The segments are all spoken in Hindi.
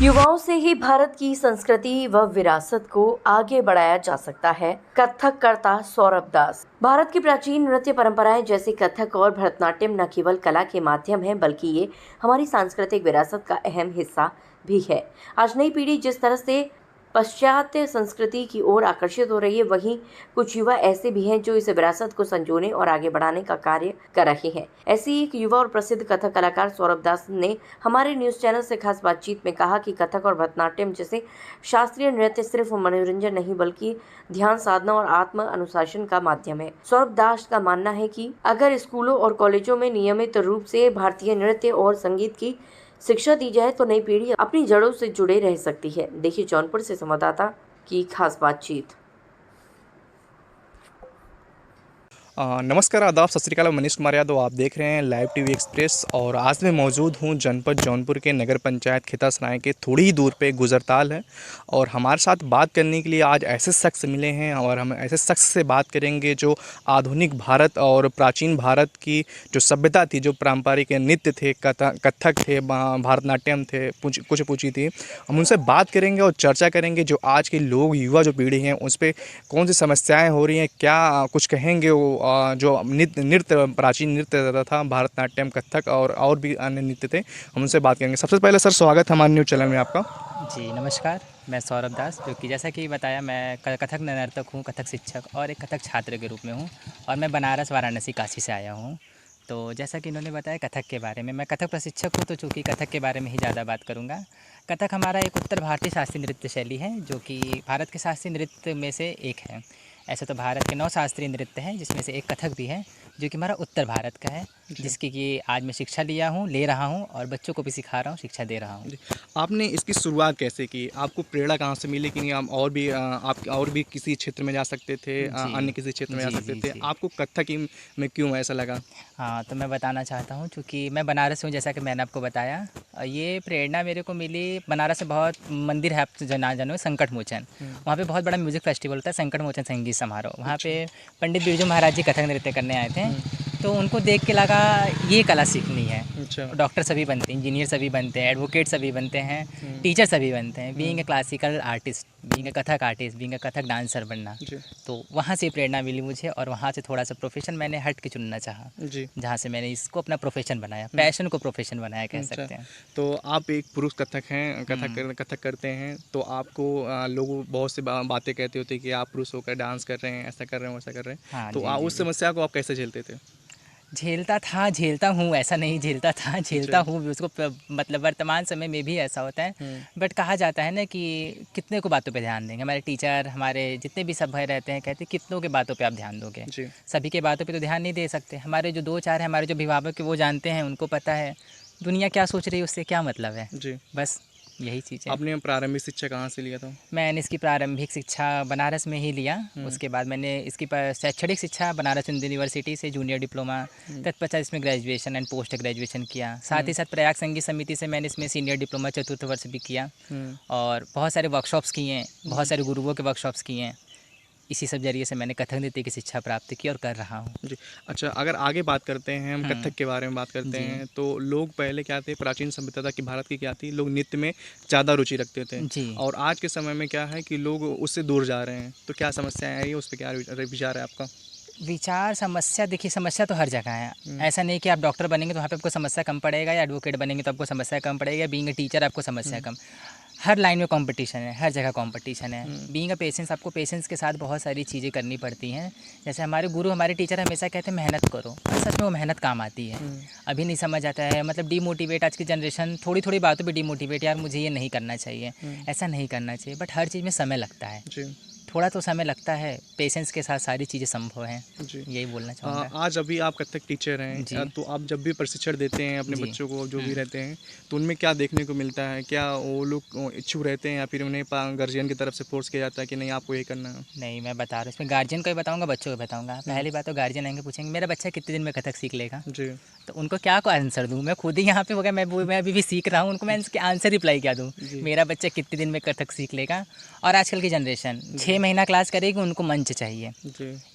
युवाओं से ही भारत की संस्कृति व विरासत को आगे बढ़ाया जा सकता है। कथक कर्ता सौरभ दास। भारत की प्राचीन नृत्य परंपराएं जैसे कथक और भरतनाट्यम न केवल कला के माध्यम हैं, बल्कि ये हमारी सांस्कृतिक विरासत का अहम हिस्सा भी है। आज नई पीढ़ी जिस तरह से पाश्चात्य संस्कृति की ओर आकर्षित हो रही है, वहीं कुछ युवा ऐसे भी हैं जो इस विरासत को संजोने और आगे बढ़ाने का कार्य कर रहे हैं। ऐसी एक युवा और प्रसिद्ध कथक कलाकार सौरभ दास ने हमारे न्यूज चैनल से खास बातचीत में कहा कि कथक और भरतनाट्यम जैसे शास्त्रीय नृत्य सिर्फ मनोरंजन नहीं, बल्कि ध्यान साधना और आत्म अनुशासन का माध्यम है। सौरभ दास का मानना है कि अगर स्कूलों और कॉलेजों में नियमित रूप से भारतीय नृत्य और संगीत की शिक्षा दी जाए तो नई पीढ़ी अपनी जड़ों से जुड़े रह सकती है। देखिए जौनपुर से संवाददाता की खास बातचीत। नमस्कार, आदाब, सत श्री अकाल। मनीष कुमार यादव, आप देख रहे हैं लाइव टीवी एक्सप्रेस। और आज मैं मौजूद हूं जनपद जौनपुर के नगर पंचायत खितासराय के थोड़ी ही दूर पे गुजरताल है। और हमारे साथ बात करने के लिए आज ऐसे शख्स मिले हैं और हम ऐसे शख्स से बात करेंगे जो आधुनिक भारत और प्राचीन भारत की जो सभ्यता थी, जो पारंपरिक नृत्य थे, कथक थे, भरतनाट्यम थे, कुचिपुड़ी थी, हम उनसे बात करेंगे और चर्चा करेंगे जो आज के लोग, युवा जो पीढ़ी हैं, उस पर कौन सी समस्याएँ हो रही हैं, क्या कुछ कहेंगे वो जो नृत्य प्राचीन नृत्य था, भरतनाट्यम, कथक और भी अन्य नृत्य थे। हम उनसे बात करेंगे। सबसे पहले सर, स्वागत है हमारे न्यूज़ चैनल में आपका। जी नमस्कार, मैं सौरभ दास, जो कि जैसा कि बताया, मैं कथक नर्तक हूँ, कथक शिक्षक और एक कथक छात्र के रूप में हूँ। और मैं बनारस, वाराणसी, काशी से आया हूँ। तो जैसा कि इन्होंने बताया कथक के बारे में, मैं कथक प्रशिक्षक हूँ, तो चूँकि कथक के बारे में ही ज़्यादा बात करूँगा। कथक हमारा एक उत्तर भारतीय शास्त्रीय नृत्य शैली है, जो कि भारत के शास्त्रीय नृत्य में से एक है। ऐसे तो भारत के 9 शास्त्रीय नृत्य हैं, जिसमें से एक कथक भी है, जो कि हमारा उत्तर भारत का है, जिसकी कि आज मैं शिक्षा ले रहा हूँ और बच्चों को भी सिखा रहा हूँ, शिक्षा दे रहा हूँ। आपने इसकी शुरुआत कैसे की? आपको प्रेरणा कहाँ से मिली कि नहीं आप और भी किसी क्षेत्र में जा सकते थे, अन्य किसी क्षेत्र में जा सकते थे? जी। आपको कथक ही में क्यों ऐसा लगा? हाँ, तो मैं बताना चाहता हूँ, चूँकि मैं बनारस से हूँ, जैसा कि मैंने आपको बताया। ये प्रेरणा मेरे को मिली, बनारस में बहुत मंदिर है, आप जानो, संकट मोचन। वहाँ पे बहुत बड़ा म्यूज़िक फेस्टिवल होता है, संकट मोचन संगीत समारोह। वहाँ पे पंडित बिरजू महाराज जी कथक नृत्य करने आए थे। तो उनको देख के लगा ये कला सीखनी है। अच्छा। डॉक्टर सभी बनते हैं, इंजीनियर सभी बनते हैं, एडवोकेट सभी बनते हैं, टीचर सभी बनते हैं। Being a classical artist, being a Kathak artist, being a Kathak dancer बनना। तो वहाँ से प्रेरणा मिली मुझे, और वहाँ से थोड़ा सा प्रोफेशन मैंने हट के चुनना चाहा, जहाँ से मैंने इसको अपना प्रोफेशन बनाया, पैशन को प्रोफेशन बनाया, कह सकते हैं। तो आप एक पुरुष कथक हैं, कथक करते हैं, तो आपको लोग बहुत सी बातें कहते होते कि आप पुरुष होकर डांस कर रहे हैं, ऐसा कर रहे हैं, वैसा कर रहे हैं। हाँ तो जी, उस समस्या को आप कैसे झेलते थे? झेलता हूँ, ऐसा नहीं, झेलता हूँ भी उसको। मतलब वर्तमान समय में भी ऐसा होता है। बट कहा जाता है ना कि कितने को बातों पे ध्यान देंगे। हमारे टीचर, हमारे जितने भी सब भाई रहते हैं, कहते हैं कितनों के बातों पे आप ध्यान दोगे। सभी के बातों पे तो ध्यान नहीं दे सकते। हमारे जो 2-4 हैं, हमारे जो अभिभावक, वो जानते हैं, उनको पता है दुनिया क्या सोच रही है, उससे क्या मतलब है। बस यही चीज़ है। आपने प्रारंभिक शिक्षा कहाँ से लिया था? मैंने इसकी प्रारंभिक शिक्षा बनारस में ही लिया। उसके बाद मैंने इसकी शैक्षणिक शिक्षा बनारस हिंदू यूनिवर्सिटी से जूनियर डिप्लोमा, तत्पश्चात इसमें ग्रेजुएशन एंड पोस्ट ग्रेजुएशन किया। साथ ही साथ प्रयाग संगीत समिति से मैंने इसमें सीनियर डिप्लोमा 4th वर्ष भी किया। और बहुत सारे वर्कशॉप्स किए हैं, बहुत सारे गुरुओं के वर्कशॉप्स किए हैं। इसी सब जरिए से मैंने कथक नृत्य की शिक्षा प्राप्त की और कर रहा हूँ। जी। अच्छा, अगर आगे बात करते हैं, हम कथक के बारे में बात करते हैं, तो लोग पहले क्या थे, प्राचीन सभ्यता की भारत की क्या थी, लोग नृत्य में ज़्यादा रुचि रखते थे। और आज के समय में क्या है कि लोग उससे दूर जा रहे हैं। तो क्या समस्याएं आई है, उस पर क्या विचार है आपका? विचार, समस्या, देखिए समस्या तो हर जगह है। ऐसा नहीं कि आप डॉक्टर बनेंगे तो वहाँ पे आपको समस्या कम पड़ेगा, या एडवोकेट बनेंगे तो आपको समस्या कम पड़ेगा, बीइंग ए टीचर आपको समस्या कम। हर लाइन में कंपटीशन है, हर जगह कंपटीशन है। बीइंग अ पेशेंस, आपको पेशेंस के साथ बहुत सारी चीज़ें करनी पड़ती हैं। जैसे हमारे गुरु, हमारे टीचर हमेशा कहते हैं मेहनत करो, और सच में वो मेहनत काम आती है। अभी नहीं समझ आता है, मतलब डीमोटिवेट, आज की जनरेशन थोड़ी थोड़ी बातों पे डीमोटिवेट, यार मुझे ये नहीं करना चाहिए, ऐसा नहीं करना चाहिए। बट हर चीज़ में समय लगता है, थोड़ा तो समय लगता है। पेशेंस के साथ सारी चीज़ें संभव हैं। यही बोलना चाहूँगा। आज अभी आप कथक टीचर हैं, तो आप जब भी प्रशिक्षण देते हैं अपने बच्चों को, जो भी रहते हैं, तो उनमें क्या देखने को मिलता है? क्या वो लोग इच्छुक रहते हैं, या फिर उन्हें गार्जियन की तरफ से फोर्स किया जाता है कि नहीं आपको ये करना है? नहीं, मैं बता रहा हूँ, इसमें गार्जियन को भी बताऊँगा, बच्चों को बताऊँगा। पहली बात तो गार्जियन आएंगे, पूछेंगे मेरा बच्चा कितने दिन में कथक सीख लेगा। तो उनको क्या को आंसर दूँ? मैं खुद ही यहाँ पे हो गया, मैं अभी भी सीख रहा हूँ, उनको मैं इसके आंसर रिप्लाई क्या दूँ? मेरा बच्चा कितने दिन में कथक सीख लेगा। और आजकल की जनरेशन 6 महीना क्लास करेगी, उनको मंच चाहिए।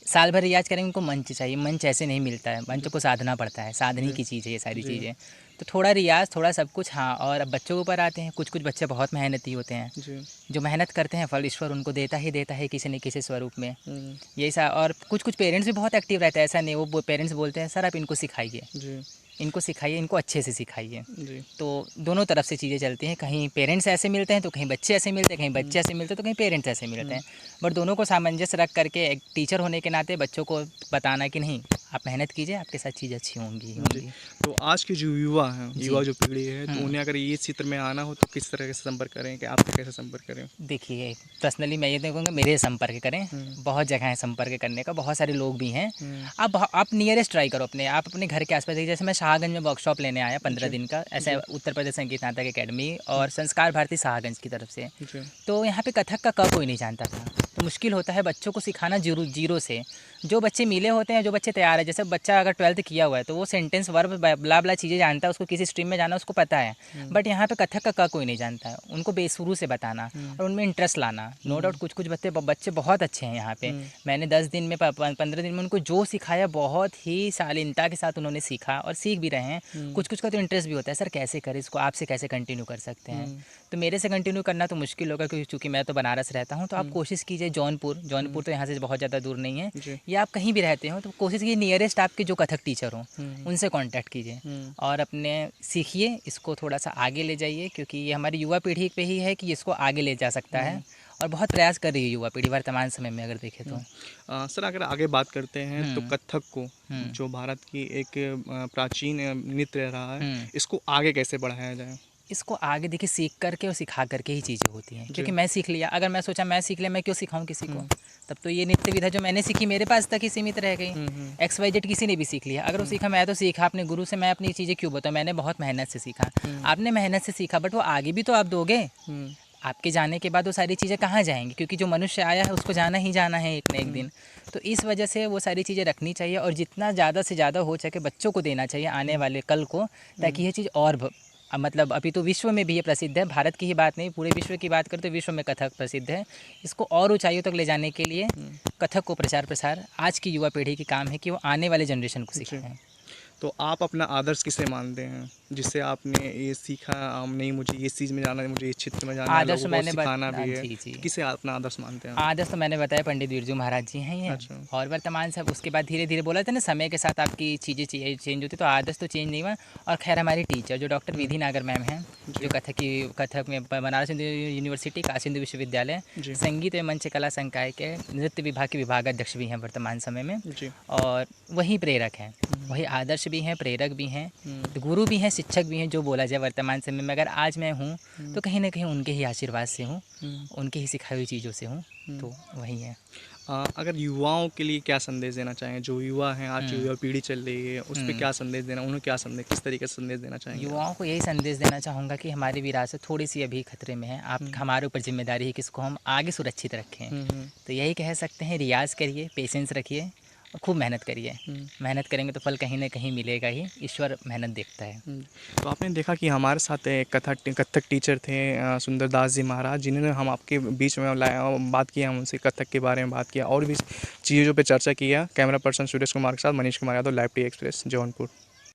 साल भर रियाज करेंगे, उनको मंच चाहिए। मंच ऐसे नहीं मिलता है, मंच को साधना पड़ता है, साधने की चीज़ है ये सारी चीज़ें। तो थोड़ा रियाज, थोड़ा सब कुछ, हाँ। और अब बच्चों के ऊपर आते हैं, कुछ कुछ बच्चे बहुत मेहनती होते हैं, जी। जो मेहनत करते हैं फल ईश्वर उनको देता ही देता है किसी न किसी स्वरूप में। हम्म, यही सा। और कुछ कुछ पेरेंट्स भी बहुत एक्टिव रहते हैं, ऐसा नहीं, वो पेरेंट्स बोलते हैं सर आप इनको सिखाइए, जी। इनको सिखाइए, इनको अच्छे से सिखाइए। जी। तो दोनों तरफ से चीज़ें चलती हैं, कहीं पेरेंट्स ऐसे मिलते हैं तो कहीं बच्चे ऐसे मिलते हैं, कहीं बच्चे ऐसे मिलते हैं तो कहीं पेरेंट्स ऐसे मिलते हैं। बट दोनों को सामंजस्य रख करके एक टीचर होने के नाते बच्चों को बताना कि नहीं आप मेहनत कीजिए, आपके साथ चीज़ अच्छी होंगी ही जी। होंगी। तो आज के जो युवा हैं, जी। युवा जो पीढ़ी है, तो हम्म। उन्हें अगर ये क्षेत्र में आना हो तो किस तरह से संपर्क करें, कि आपसे कैसे संपर्क करें? देखिए पर्सनली मैं ये देखूँगा मेरे संपर्क करें, बहुत जगह है संपर्क करने का, बहुत सारे लोग भी हैं। आप नियरेस्ट ट्राई करो अपने, आप अपने घर के आसपास देखिए, जैसे मैं शाहगंज में वर्कशॉप लेने आया 15 दिन का, ऐसे उत्तर प्रदेश संगीत नाटक अकेडमी और संस्कार भारती शाहगंज की तरफ से। जी। तो यहाँ पे कथक का क कोई नहीं जानता था, तो मुश्किल होता है बच्चों को सिखाना जीरो से। जो बच्चे मिले होते हैं, जो बच्चे तैयार है, जैसे बच्चा अगर 12th किया हुआ है तो वो सेंटेंस वर्ब ब्ला ब्ला चीज़ें जानता है, उसको किसी स्ट्रीम में जाना उसको पता है। बट यहाँ पे कथक का क कोई नहीं जानता है, उनको बेशुरू से बताना और उनमें इंटरेस्ट लाना। नो डाउट कुछ कुछ बच्चे बहुत अच्छे हैं यहाँ पे। मैंने 10 दिन में 15 दिन में उनको जो सिखाया बहुत ही शालीनता के साथ उन्होंने सीखा और सीख भी रहे हैं। कुछ कुछ का तो इंटरेस्ट भी होता है, सर कैसे करें इसको, आपसे कैसे कंटिन्यू कर सकते हैं। तो मेरे से कंटिन्यू करना तो मुश्किल होगा, क्योंकि चूँकि मैं तो बनारस रहता हूँ। तो आप कोशिश कीजिए जौनपुर तो यहाँ से बहुत ज़्यादा दूर नहीं है, जी। या आप कहीं भी रहते हो तो कोशिश कीजिए नियरेस्ट आपके जो कथक टीचर हों उनसे कांटेक्ट कीजिए और अपने सीखिए, इसको थोड़ा सा आगे ले जाइए, क्योंकि ये हमारी युवा पीढ़ी पे ही है कि इसको आगे ले जा सकता है। और बहुत प्रयास कर रही है युवा पीढ़ी वर्तमान समय में अगर देखें तो। सर अगर आगे बात करते हैं तो कथक को, जो भारत की एक प्राचीन नृत्य रहा है, इसको आगे कैसे बढ़ाया जाए? इसको आगे देखिए सीख करके और सिखा करके ही चीज़ें होती हैं, क्योंकि मैं सीख लिया, अगर मैं सोचा मैं सीख लिया, मैं क्यों सिखाऊं किसी को? तब तो ये नृत्य विधा जो मैंने सीखी मेरे पास तक ही सीमित रह गई। XYZ किसी ने भी सीख लिया, अगर वो सीखा, मैं तो सीखा अपने गुरु से, मैं अपनी चीज़ें क्यों बताऊँ? मैंने बहुत मेहनत से सीखा, आपने मेहनत से सीखा, बट वो आगे भी तो आप दोगे। आपके जाने के बाद वो सारी चीज़ें कहाँ जाएंगी? क्योंकि जो मनुष्य आया है उसको जाना ही जाना है एक न एक दिन। तो इस वजह से वो सारी चीज़ें रखनी चाहिए और जितना ज़्यादा से ज़्यादा हो सके बच्चों को देना चाहिए आने वाले कल को, ताकि ये चीज़ और मतलब अभी तो विश्व में भी ये प्रसिद्ध है, भारत की ही बात नहीं पूरे विश्व की बात करें तो विश्व में कथक प्रसिद्ध है। इसको और ऊंचाइयों तक ले जाने के लिए कथक को प्रचार प्रसार आज की युवा पीढ़ी की काम है कि वो आने वाले जनरेशन को सिखाएं। तो आप अपना आदर्श किसे मानते हैं, जिससे आपने ये सीखा, नहीं मुझे ये चीज़ में जाना है, मुझे इस क्षेत्र में जाना है, आदर्श लोगों को मैंने सिखाना भी है, जी। किसे अपना आदर्श मानते हैं? आदर्श तो मैंने बताया पंडित बिरजू महाराज जी हैं ये। अच्छा। और वर्तमान सब उसके बाद धीरे धीरे बोला था ना, समय के साथ आपकी चीज़ें चेंज होती, तो आदर्श तो चेंज नहीं हुआ। और खैर हमारी टीचर जो डॉक्टर विधि नागर मैम हैं, जो कथक में बनारस हिंदू यूनिवर्सिटी काशी हिंदू विश्वविद्यालय संगीत एवं मंच कला संकाय के नृत्य विभाग के विभागाध्यक्ष भी हैं वर्तमान समय में, और वही प्रेरक हैं, वही आदर्श भी हैं, प्रेरक भी हैं, गुरु भी हैं, शिक्षक भी हैं। जो बोला जाए वर्तमान समय में अगर आज मैं हूँ तो कहीं ना कहीं उनके ही आशीर्वाद से हूँ, उनकी ही सिखाई हुई चीज़ों से हूँ, तो वही है। अगर युवाओं के लिए क्या संदेश देना चाहें, जो युवा हैं आज जो युवा पीढ़ी चल रही है उस पर क्या संदेश देना, उन्हें क्या संदेश, किस तरीके से संदेश देना चाहेंगे? युवाओं को यही संदेश देना चाहूँगा कि हमारी विरासत थोड़ी सी अभी खतरे में है, आप हमारे ऊपर जिम्मेदारी है कि इसको हम आगे सुरक्षित रखें। तो यही कह सकते हैं, रियाज़ करिए, पेशेंस रखिए और खूब मेहनत करिए। मेहनत करेंगे तो फल कहीं ना कहीं मिलेगा ही, ईश्वर मेहनत देखता है। तो आपने देखा कि हमारे साथ एक कथक टीचर थे सुंदरदास जी महाराज, जिन्होंने हम आपके बीच में लाया, बात किया, हम उनसे कथक के बारे में बात किया और भी चीज़ों पे चर्चा किया। कैमरा पर्सन सुरेश कुमार के साथ Manish Kumar Yadav, live T express Jaunpur.